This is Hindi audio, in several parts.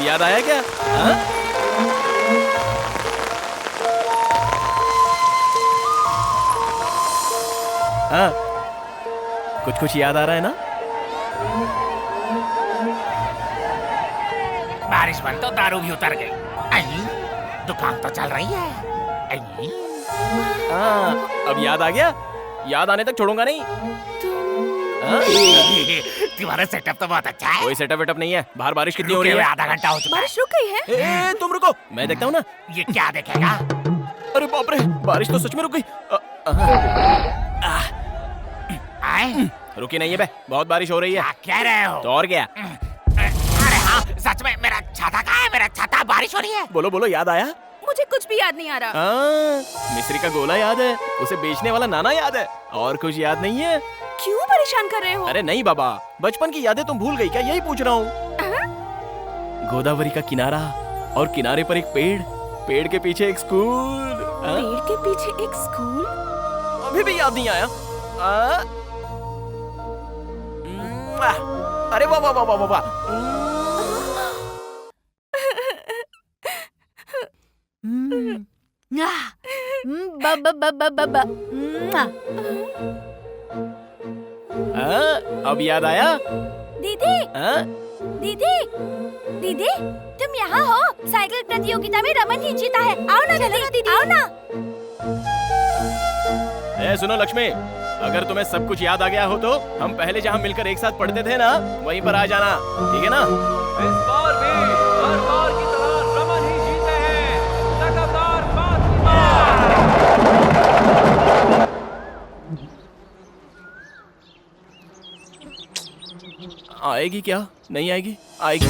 याद आया क्या? हाँ? हाँ, कुछ कुछ याद आ रहा है ना? बारिश बंद तो दारू भी उतर गई। दुकान तो चल रही है। हाँ, अब याद आ गया? याद आने तक छोड़ूंगा नहीं। हाँ? तुम्हारा सेटअप तो बहुत अच्छा है। कोई सेटअप वेटअप नहीं है। बाहर बारिश कितनी हो रही है? आधा घंटा हो चुका है। बारिश रुक गई है। तुम रुको, मैं देखता हूँ ना। ये क्या देखेगा? अरे बाप रे, बारिश तो सच में रुक गई। आए? रुकी नहीं है बे, बहुत बारिश हो रही है। क्या कह रहे हो? तो और क्या? अरे हाँ, सच में मेरा छाता कहाँ है? मेरा छाता, बारिश हो रही है। बोलो बोलो, याद आया? मुझे कुछ भी याद नहीं आ रहा। मिस्री का गोला याद है, उसे बेचने वाला नाना याद है, और कुछ याद नहीं है? क्यों परेशान कर रहे हो? अरे नहीं बाबा, बचपन की यादें तुम भूल गई क्या? यही पूछ रहा हूँ। गोदावरी का किनारा, और किनारे पर एक पेड़, पेड़ के पीछे एक स्कूल। पेड़ के पीछे एक स्कूल? अभी भी याद नहीं आया? अरे वाह वाह वाह वाह वाह। अब याद आया? दीदी, दीदी, दीदी, तुम यहाँ हो? साइकिल प्रतियोगिता में रमन ही जीता है। आओ ना दीदी, आओ ना। सुनो लक्ष्मी, अगर तुम्हें सब कुछ याद आ गया हो तो हम पहले जहाँ मिलकर एक साथ पढ़ते थे ना, वहीं पर आ जाना, ठीक है ना? इस बार भी हर बार की तरह रमन ही जीते हैं, लगातार 5 बार। आएगी क्या? नहीं आएगी? आएगी।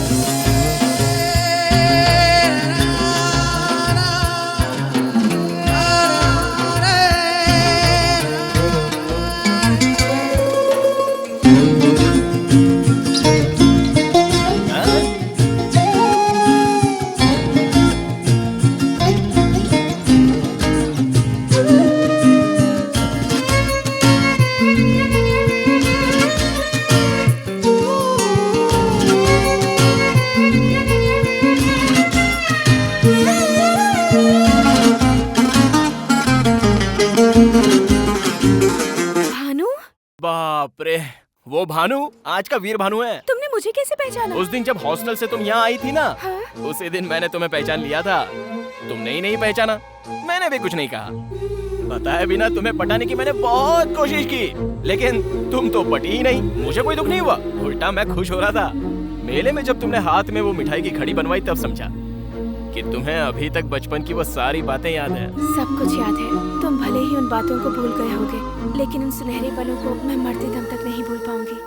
बाप रे, वो भानु आज का वीर भानु है। तुमने मुझे कैसे पहचाना? उस दिन जब हॉस्टल से तुम यहाँ आई थी ना, हाँ? उसी दिन मैंने तुम्हें पहचान लिया था। तुमने ही नहीं पहचाना, मैंने भी कुछ नहीं कहा। बताए बिना तुम्हें पटाने की मैंने बहुत कोशिश की, लेकिन तुम तो पटी ही नहीं। मुझे कोई दुख नहीं हुआ, उल्टा मैं खुश हो रहा था। मेले में जब तुमने हाथ में वो मिठाई की घड़ी बनवाई, तब समझा कि तुम्हें अभी तक बचपन की वो सारी बातें याद है। सब कुछ याद है। तुम भले ही उन बातों को भूल गए होगे, लेकिन उन सुनहरे पलों को मैं मरते दम तक नहीं भूल पाऊंगी।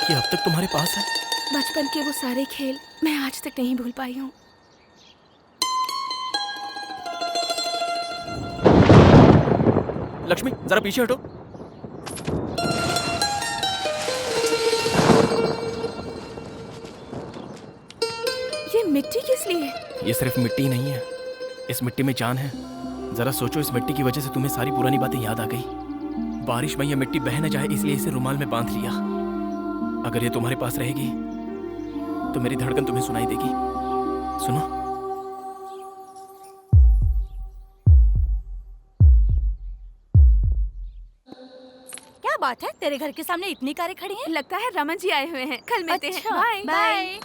ये अब तक तुम्हारे पास है? बचपन के वो सारे खेल मैं आज तक नहीं भूल पाई हूँ। लक्ष्मी जरा पीछे हटो। ये मिट्टी किस लिए? ये सिर्फ मिट्टी नहीं है, इस मिट्टी में जान है। जरा सोचो, इस मिट्टी की वजह से तुम्हें सारी पुरानी बातें याद आ गई। बारिश में ये मिट्टी बह न जाए इसलिए इसे रुमाल में बांध लिया। अगर ये तुम्हारे पास रहेगी तो मेरी धड़कन तुम्हें सुनाई देगी। सुनो। क्या बात है, तेरे घर के सामने इतनी कारें खड़ी हैं? लगता है रमन जी आए हुए हैं। कल मिलते हैं। Bye bye.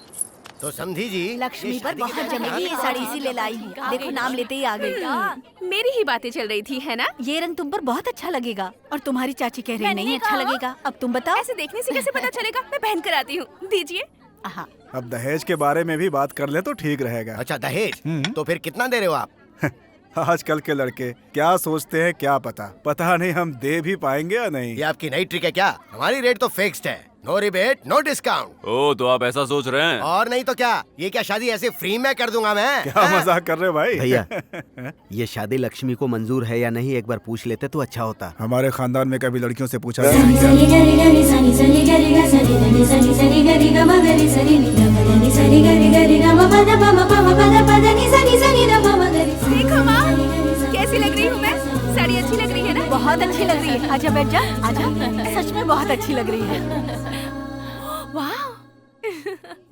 तो समझी जी, लक्ष्मी पर बहुत जमेगी ये साड़ी, इसीलिए लाई हूँ। देखो नाम लेते ही आ गई। मेरी ही बातें चल रही थी, है ना? ये रंग तुम पर बहुत अच्छा लगेगा। और तुम्हारी चाची कह रही नहीं अच्छा लगेगा। अब तुम बताओ। ऐसे देखने से कैसे पता चलेगा? मैं पहन कर आती हूँ, दीजिए। अब दहेज के बारे में भी बात कर ले तो ठीक रहेगा। अच्छा दहेज, तो फिर कितना दे रहे हो आप? आजकल के लड़के क्या सोचते हैं क्या पता नहीं हम दे भी पाएंगे या नहीं। ये आपकी नई ट्रिक है क्या? हमारी रेट तो फिक्स्ड है, नो रिबेट नो डिस्काउंट। ओ तो आप ऐसा सोच रहे हैं? और नहीं तो क्या, ये क्या शादी ऐसे फ्री में कर दूंगा मैं? क्या मजाक कर रहे हो भाई? भैया ये शादी लक्ष्मी को मंजूर है या नहीं, एक बार पूछ लेते तो अच्छा होता। हमारे खानदान में कभी लड़कियों से पूछा बहुत अच्छी लग रही है। आजा बैठ जा, आजा। सच में बहुत अच्छी लग रही है। वाह,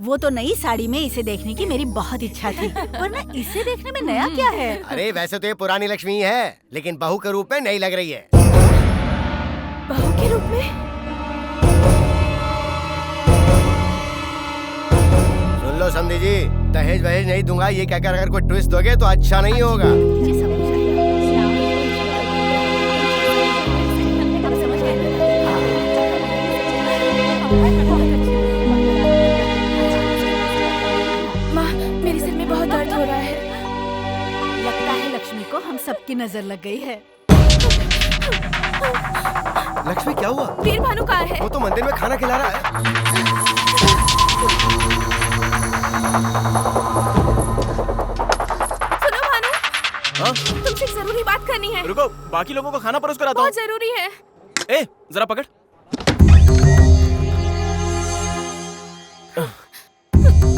वो तो नई साड़ी में इसे देखने की मेरी बहुत इच्छा थी, वरना इसे देखने में नया क्या है? अरे वैसे तो ये पुरानी लक्ष्मी है, लेकिन बहू के रूप में नई लग रही है। बहू के रूप में? सुन लो समधी जी, दहेज वहेज नहीं दूंगा ये कहकर अगर कोई ट्विस्ट दोगे तो अच्छा नहीं होगा। माँ, मेरे सिर में बहुत दर्द हो रहा है। लगता है लक्ष्मी को हम सबकी नजर लग गई है। लक्ष्मी क्या हुआ? वीर भानु कहाँ है? वो तो मंदिर में खाना खिला रहा है। सुनो भानु, हाँ? तुमसे एक जरूरी बात करनी है। रुको, बाकी लोगों को खाना परोस कर आता हूँ। बहुत जरूरी है। ए, जरा पकड़।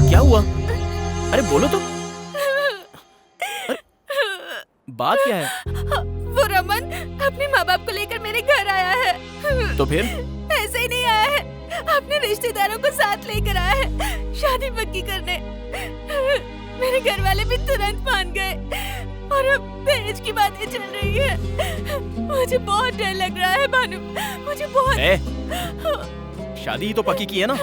क्या हुआ? अरे बोलो तो। अरे, बात क्या है? वो रमन अपने माँ बाप को लेकर मेरे घर आया है। तो फिर? ऐसे ही नहीं आया है, अपने रिश्तेदारों को साथ लेकर आया है शादी पक्की करने। मेरे घर वाले भी तुरंत मान गए और अब दहेज की बातें चल रही है। मुझे बहुत डर लग रहा है भानु, मुझे बहुत। शादी ही तो पक्की की है ना,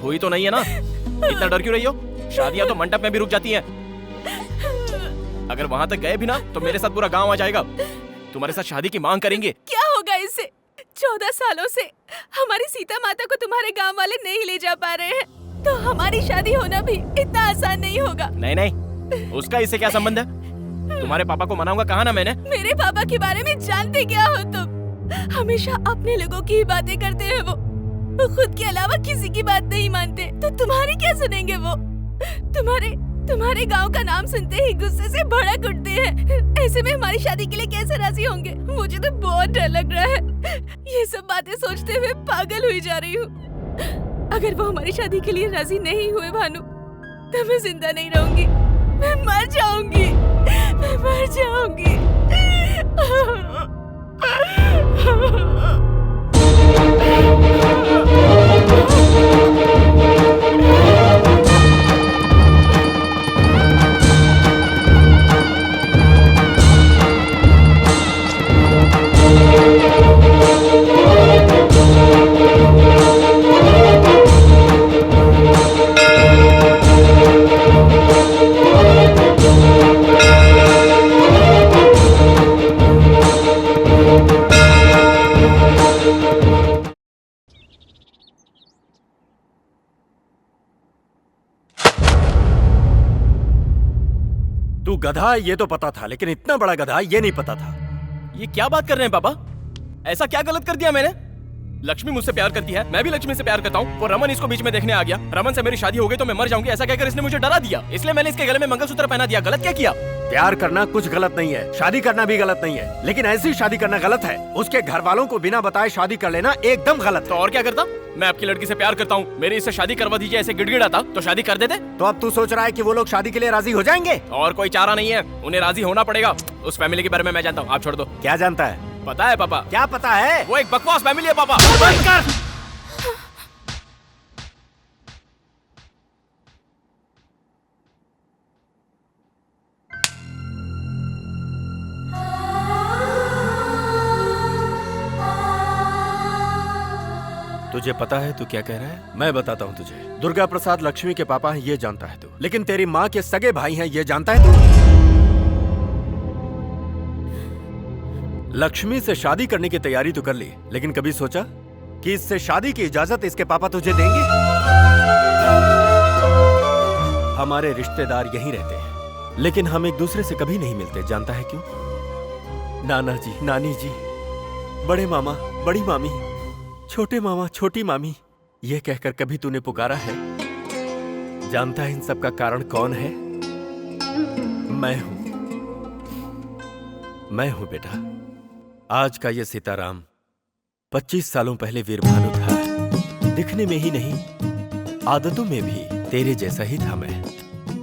हुई तो नहीं है ना, इतना डर क्यों रही हो? शादियां तो मंडप में भी रुक जाती हैं। अगर वहां तक गए भी ना तो मेरे साथ पूरा गांव आ जाएगा, तुम्हारे साथ शादी की मांग करेंगे। क्या होगा इससे? 14 सालों से हमारी सीता माता को तुम्हारे गांव वाले नहीं ले जा पा रहे हैं, तो हमारी शादी होना भी इतना आसान नहीं होगा। नहीं नहीं, उसका इससे क्या संबंध है? तुम्हारे पापा को मनाऊंगा कहा ना मैंने। मेरे पापा के बारे में जानते क्या हो तुम? हमेशा अपने लोगों की ही बातें करते हैं वो खुद के अलावा किसी की बात नहीं मानते, तो तुम्हारी क्या सुनेंगे वो? तुम्हारे गांव का नाम सुनते ही गुस्से से भड़क उठते हैं। ऐसे में हमारी शादी के लिए कैसे राजी होंगे? मुझे तो बहुत डर लग रहा है। ये सब बातें सोचते हुए पागल हुई जा रही हूँ। अगर वो हमारी शादी के लिए राजी नहीं हुए भानु, तो मैं जिंदा नहीं रहूंगी, मैं मर जाऊंगी, मैं मर जाऊंगी। तू गधा है ये तो पता था, लेकिन इतना बड़ा गधा ये नहीं पता था। ये क्या बात कर रहे हैं पापा? ऐसा क्या गलत कर दिया मैंने? लक्ष्मी मुझसे प्यार करती है, मैं भी लक्ष्मी से प्यार करता हूँ। वो रमन इसको बीच में देखने आ गया। रमन से मेरी शादी हो गई तो मैं मर जाऊंगी ऐसा कहकर इसने मुझे डरा दिया, इसलिए मैंने इसके गले में मंगलसूत्र पहना दिया। गलत क्या किया? प्यार करना कुछ गलत नहीं है, शादी करना भी गलत नहीं है, लेकिन ऐसी शादी करना गलत है। उसके घर वालों को बिना बताए शादी कर लेना एकदम गलत। तो और क्या करता? मैं आपकी लड़की से प्यार करता हूँ, मेरी इससे शादी करवा दीजिए ऐसे गिड़गिड़ाता तो शादी कर देते। तो अब तू सोच रहा है कि वो लोग शादी के लिए राजी हो जाएंगे? और कोई चारा नहीं है, उन्हें राजी होना पड़ेगा। उस फैमिली के बारे में मैं जानता हूँ, आप छोड़ दो। क्या जानता है? पता है पापा। क्या पता है? वो एक बकवास फैमिली है पापा। बंद कर। तुझे पता है तू क्या कह रहा है? मैं बताता हूँ तुझे। दुर्गा प्रसाद लक्ष्मी के पापा हैं ये जानता है तू, लेकिन तेरी माँ के सगे भाई हैं ये जानता है तू? लक्ष्मी से शादी करने की तैयारी तो कर ली, लेकिन कभी सोचा कि इससे शादी की इजाजत इसके पापा तुझे देंगे? हमारे रिश्तेदार यहीं रहते हैं, लेकिन हम एक दूसरे से कभी नहीं मिलते। जानता है क्यों? नाना जी, नानी जी, बड़े मामा, बड़ी मामी, छोटे मामा, छोटी मामी, ये कहकर कभी तूने पुकारा है? जानता है इन सब का कारण कौन है? मैं हूं। मैं हूं बेटा। आज का ये सीताराम 25 सालों पहले वीर भानु था। दिखने में ही नहीं, आदतों में भी तेरे जैसा ही था मैं।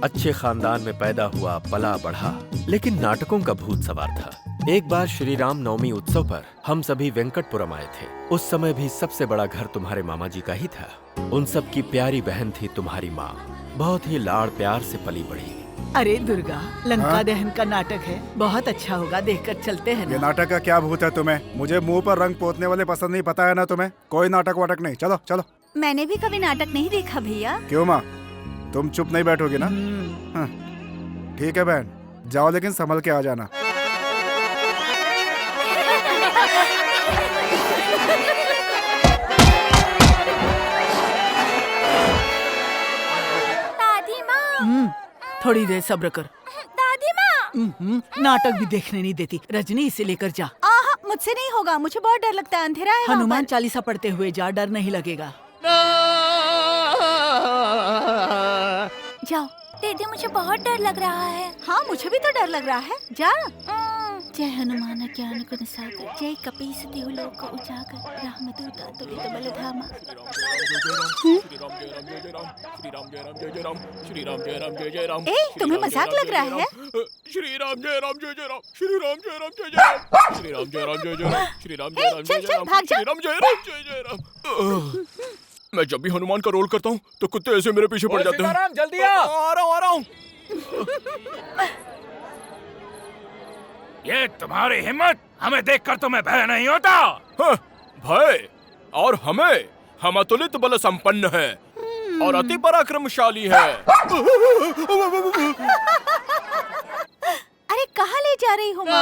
अच्छे खानदान में पैदा हुआ, पला बढ़ा, लेकिन नाटकों का भूत सवार था। एक बार श्री राम नवमी उत्सव पर हम सभी वेंकटपुरम आए थे। उस समय भी सबसे बड़ा घर तुम्हारे मामा जी का ही था। उन सब की प्यारी बहन थी तुम्हारी माँ, बहुत ही लाड़ प्यार से पली बढ़ी। अरे दुर्गा, लंका हाँ? दहन का नाटक है, बहुत अच्छा होगा, देखकर चलते हैं ये ना। नाटक का क्या भूत है तुम्हें? मुझे मुंह पर रंग पोतने वाले पसंद नहीं, पता है ना तुम्हें? कोई नाटक वाटक नहीं, चलो चलो। मैंने भी कभी नाटक नहीं देखा भैया। क्यों माँ, तुम चुप नहीं बैठोगी ना? हाँ, ठीक है बहन, जाओ लेकिन संभल के आ जाना। दादी माँ, थोड़ी देर सब्र कर। दादी माँ। नाटक भी देखने नहीं देती। रजनी, इसे लेकर जा। आहा, मुझसे नहीं होगा, मुझे बहुत डर लगता है, अंधेरा है वहाँ हनुमान पर। चालीसा पढ़ते हुए जा, डर नहीं लगेगा। जाओ। दीदी, मुझे बहुत डर लग रहा है। हाँ, मुझे भी तो डर लग रहा है। जा। जय हनुमान ज्ञान गुण सागर, जय कपीस तिहु लोक उजागर, राम दूत अतुलित बल धामा। ए, तुम्हें मजाक लग रहा है? श्री राम जय राम जय जय राम, श्री राम जय राम जय जय राम, श्री राम जय राम जय जय राम, श्री राम जय राम चल, जय चल, राम, भाग जा। श्री राम जय राम जय जय राम। मैं जब भी हनुमान का रोल करता हूँ तो कुत्ते ऐसे मेरे पीछे पड़ जाते हैं। सीताराम, जल्दी आ। आ रहा हूँ। ये तुम्हारी हिम्मत, हमें देखकर तुम्हें भय नहीं होता? हाँ, भय और हमें, हम अतुलित बल संपन्न है और अति पराक्रमशाली है। अरे कहाँ ले जा रही हो माँ?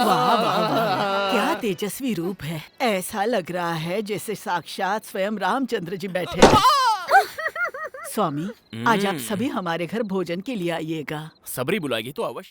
वाह वाह वाह, क्या तेजस्वी रूप है। ऐसा लग रहा है जैसे साक्षात स्वयं रामचंद्र जी बैठे हैं। स्वामी, आज आप सभी हमारे घर भोजन के लिए आइएगा। सबरी बुलाएगी तो अवश्य।